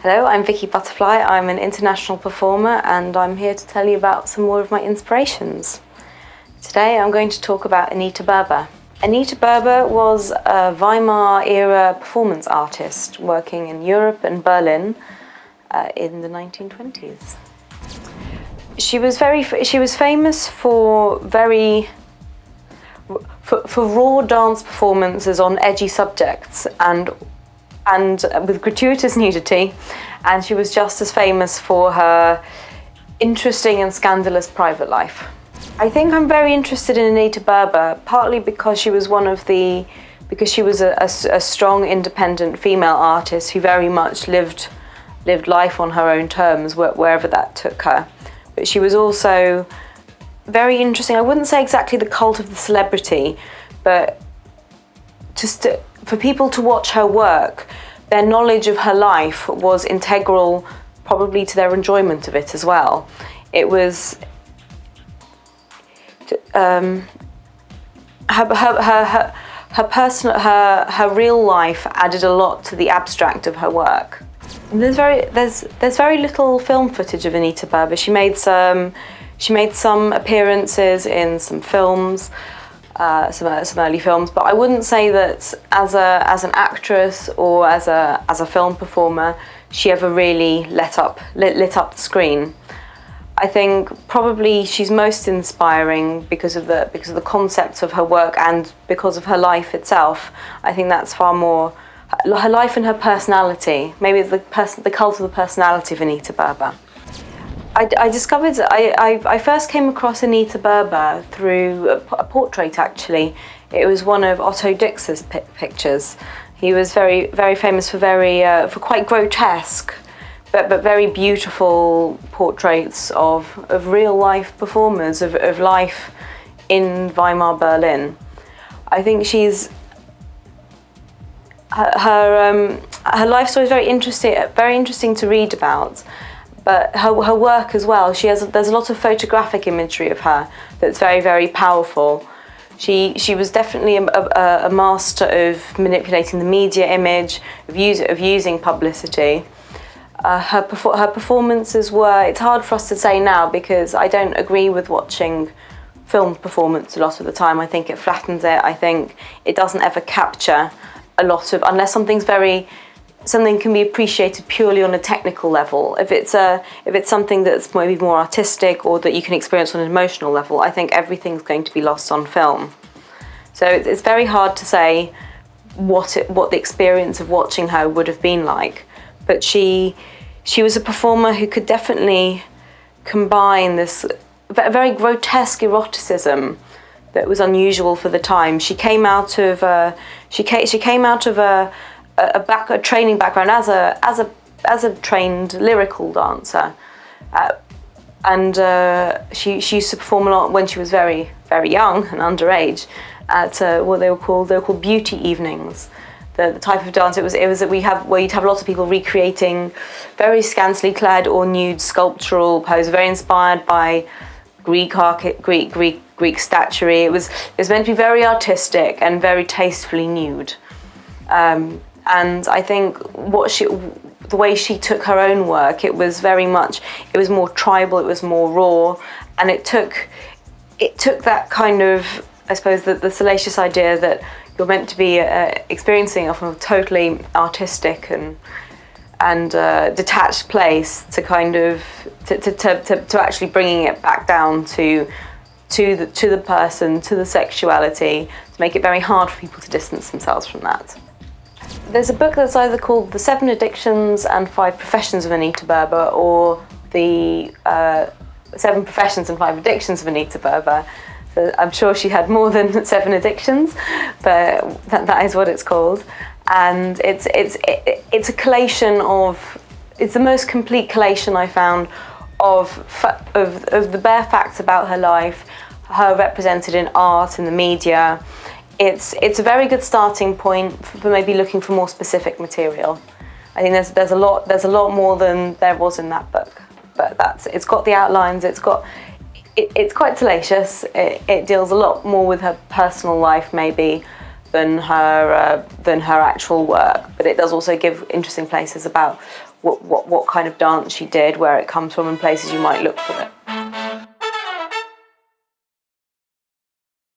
Hello, I'm Vicky Butterfly. I'm an international performer and I'm here to tell you about some more of my inspirations. Today I'm going to talk about ANITA BERBER. ANITA BERBER was a Weimar-era performance artist working in Europe and Berlin in the 1920s. She was famous for raw dance performances on edgy subjects and with gratuitous nudity, and she was just as famous for her interesting and scandalous private life. I think I'm very interested in ANITA BERBER, partly because she was a strong, independent female artist who very much lived life on her own terms, wherever that took her. But she was also very interesting. I wouldn't say exactly the cult of the celebrity, but just for people to watch her work, their knowledge of her life was integral, probably to their enjoyment of it as well. It was her real life added a lot to the abstract of her work. And there's very little film footage of ANITA BERBER. She made some appearances in some films. Some early films, but I wouldn't say that as an actress or as a film performer she ever really lit up the screen. I think probably she's most inspiring because of the concepts of her work and because of her life itself. I think that's far more her life and her personality. Maybe it's the cult of the personality of ANITA BERBER. I discovered I first came across ANITA BERBER through a portrait. Actually, it was one of Otto Dix's pictures. He was very famous for quite grotesque, but very beautiful portraits of real life performers of life in Weimar, Berlin. I think her life story is very interesting to read about. But her work as well, there's a lot of photographic imagery of her that's very powerful. She was definitely a master of manipulating the media image, of using publicity. Her performances it's hard for us to say now because I don't agree with watching film performance a lot of the time. I think it flattens it. I think it doesn't ever capture a lot of, unless something can be appreciated purely on a technical level. If it's something that's maybe more artistic or that you can experience on an emotional level, I think everything's going to be lost on film. So it's very hard to say what the experience of watching her would have been like. But she was a performer who could definitely combine this very grotesque eroticism that was unusual for the time. She came out of a training background as a trained lyrical dancer, and she used to perform a lot when she was very young and underage at what they were called beauty evenings. The type of dance it was where you'd have lots of people recreating very scantily clad or nude sculptural poses, very inspired by Greek statuary. It was meant to be very artistic and very tastefully nude. And I think the way she took her own work, it was more tribal, it was more raw, and it took that kind of, I suppose, the salacious idea that you're meant to be experiencing of a totally artistic and detached place to kind of to actually bringing it back down to the person, to the sexuality, to make it very hard for people to distance themselves from that. There's a book that's either called The 7 Addictions and 5 Professions of ANITA BERBER or The 7 Professions and 5 Addictions of ANITA BERBER. So I'm sure she had more than 7 addictions, but that is what it's called. And it's a collation of, it's the most complete collation I found of the bare facts about her life, her represented in art and the media. It's a very good starting point for maybe looking for more specific material. I think there's a lot more than there was in that book, but it's got the outlines. It's quite salacious. It deals a lot more with her personal life maybe than her actual work. But it does also give interesting places about what kind of dance she did, where it comes from, and places you might look for it.